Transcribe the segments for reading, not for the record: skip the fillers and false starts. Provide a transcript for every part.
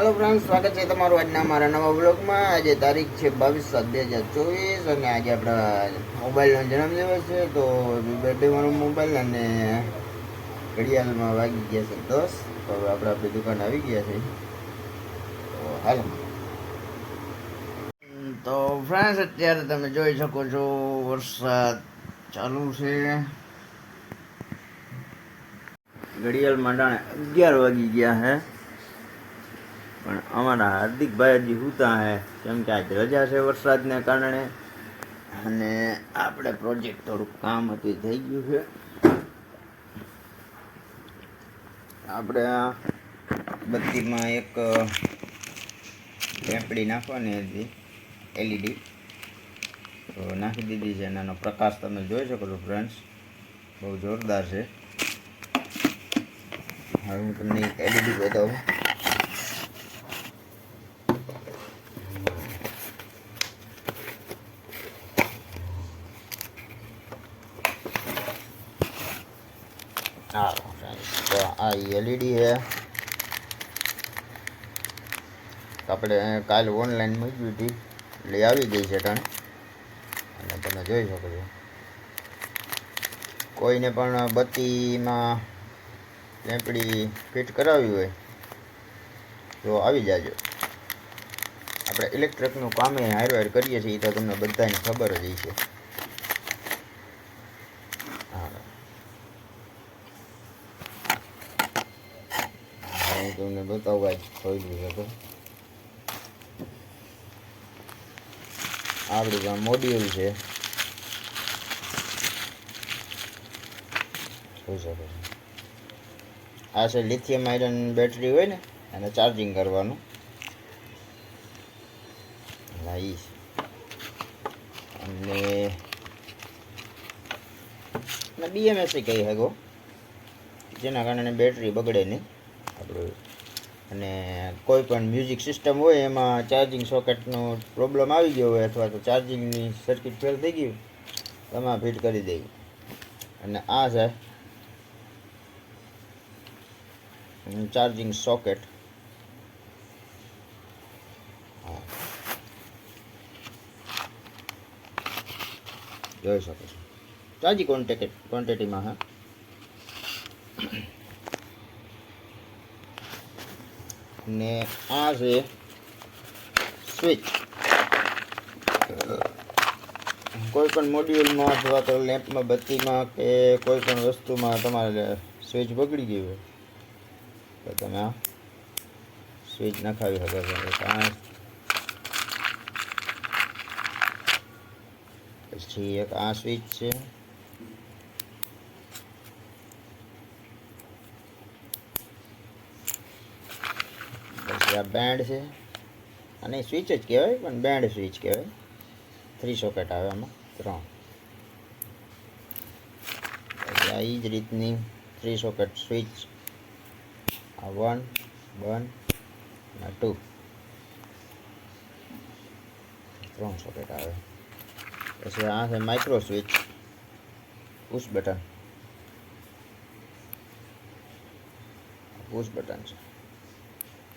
હાલો friends, સ્વાગત છે તમારું આજના મારા નવા બ્લોગમાં. આજે તારીખ છે 22/7/2024 અને આજે આપણા મોબાઈલનો જન્મદિવસ છે. તો બર્થડે મારો મોબાઈલ અને ઘડિયાળમાં વાગી ગયા છે 10. તો હવે આપણે આપણી દુકાન આવી ગયા છે. તો હાલો. તો ફ્રેન્ડ્સ, અત્યારે તમે જોઈ શકો છો વરસાદ ચાલુ છે. ઘડિયાળમાં 11 વાગી ગયા છે. પણ અમારા હાર્દિકભાઈ હજી સૂતા હે, કેમ કે આજ રજા છે વરસાદને કારણે. અને આપણે પ્રોજેક્ટ થોડુંક કામ હતું થઈ ગયું છે. આપણે આ બત્તીમાં એક લેમ્પડી નાખવાની હતી, એલઈડી, તો નાખી દીધી છે. એનો પ્રકાશ તમે જોઈ શકો છો ફ્રેન્ડ્સ, બહુ જોરદાર છે. હવે હું તમને એલઈડી બતાવું. હા તો આ એલઈડી છે. આપણે કાલે ઓનલાઈન મૂકી હતી એટલે આવી ગઈ છે ટાણે, અને તમે જોઈ શકો છો. કોઈને પણ બત્તીમાં લેમ્પડી ફિટ કરાવવી હોય તો આવી જાજો. આપણે ઇલેક્ટ્રિકનું કામ હારવાર કરીએ છીએ, તો તમને બધાને ખબર જ છે. હું તમને બતાવવા જ ખોલ્યું છે. તો આપણી આ મોડ્યુલ છે, જોઈ શકો છો. આ છે લિથિયમ આયરન બેટરી હોય ને, એને ચાર્જિંગ કરવાનું. અને બીએમએસ કહી શકો, જેના કારણે બેટરી બગડે નહીં આપણું. અને કોઈ પણ મ્યુઝિક સિસ્ટમ હોય એમાં ચાર્જિંગ સોકેટનો પ્રોબ્લેમ આવી ગયો હોય, અથવા તો ચાર્જિંગની સર્કિટ ફેલ થઈ ગઈ, તમે ફિટ કરી દઈ. અને આ છે ચાર્જિંગ સોકેટ. જોઈ શકો છો, ચાર્જિંગ ક્વોન્ટિટીમાં. હા, ને આ છે સ્વિચ. કોઈ પણ મોડ્યુલમાં અથવા તો લેમ્પમાં, બત્તીમાં કે કોઈ પણ વસ્તુમાં તમારે સ્વિચ બગડી ગઈ હોય તો તમે આ સ્વિચ નખાવી શકો છો. પછી એક આ સ્વિચ છે. પછી આ બેન્ડ છે, અને સ્વિચ જ કહેવાય પણ બેન્ડ સ્વિચ કહેવાય. 3 સોકેટ આવે આમાં, 3. પછી આ એ જ રીતની 3 સોકેટ સ્વિચ. આ 1, 1 અને 2, 3 સોકેટ આવે. પછી આ છે micro switch, push button. Push button છે,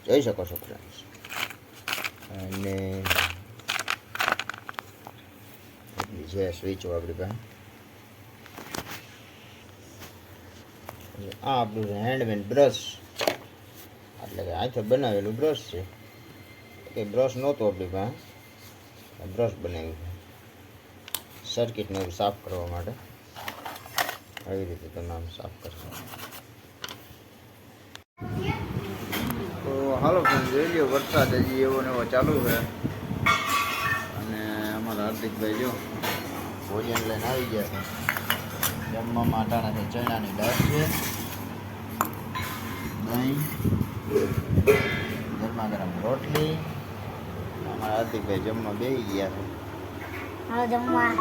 જોઈ શકો છો ફ્રેન્ડ્સ. અને છે સ્વિચો આપણી પાસે. આ આપણું છે હેન્ડમેડ બ્રશ, એટલે કે હાથે બનાવેલું બ્રશ છે. કે બ્રશ નહોતો આપણી પાસે, બ્રશ બનાવ્યું છે સર્કિટને એવું સાફ કરવા માટે. આવી રીતે તમે આમ સાફ કરશો. તો હાલો ફ્રેન્ડ, જોઈ લ્યો, વરસાદ હજી એવો ને એવો ચાલુ છે. અને અમારા હાર્દિકભાઈ જો ભોજન લઈને આવી ગયા છે. જમવામાં અટાણા છે ચણાની દાળ છે, દહીં, ગરમા ગરમ રોટલી. અમારા હાર્દિકભાઈ જમવા બેસી ગયા છે. હાલો જમવા.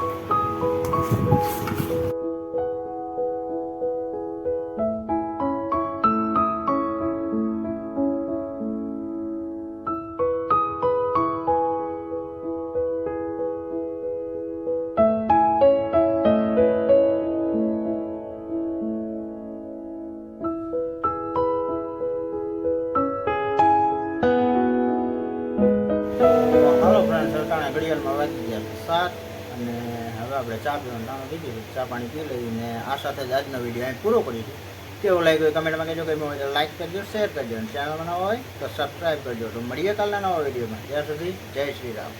ઘડિયાળમાં વાગી ગયા છે 7 અને હવે આપણે ચા પીવાનું ટાણું થઈ ગયું. ચા પાણી પી લઈને આ સાથે જ આજનો વિડીયો અહીં પૂરો કરીશું. કેવું લાગ્યું કમેન્ટમાં કહેજો. ગમ્યું હોય તો લાઈક કરજો, શેર કરજો અને ચેનલ બનાવવા હોય તો સબસ્ક્રાઈબ કરજો. તો મળીએ કાલના નવા વિડીયોમાં. ત્યાં સુધી જય શ્રી રામ.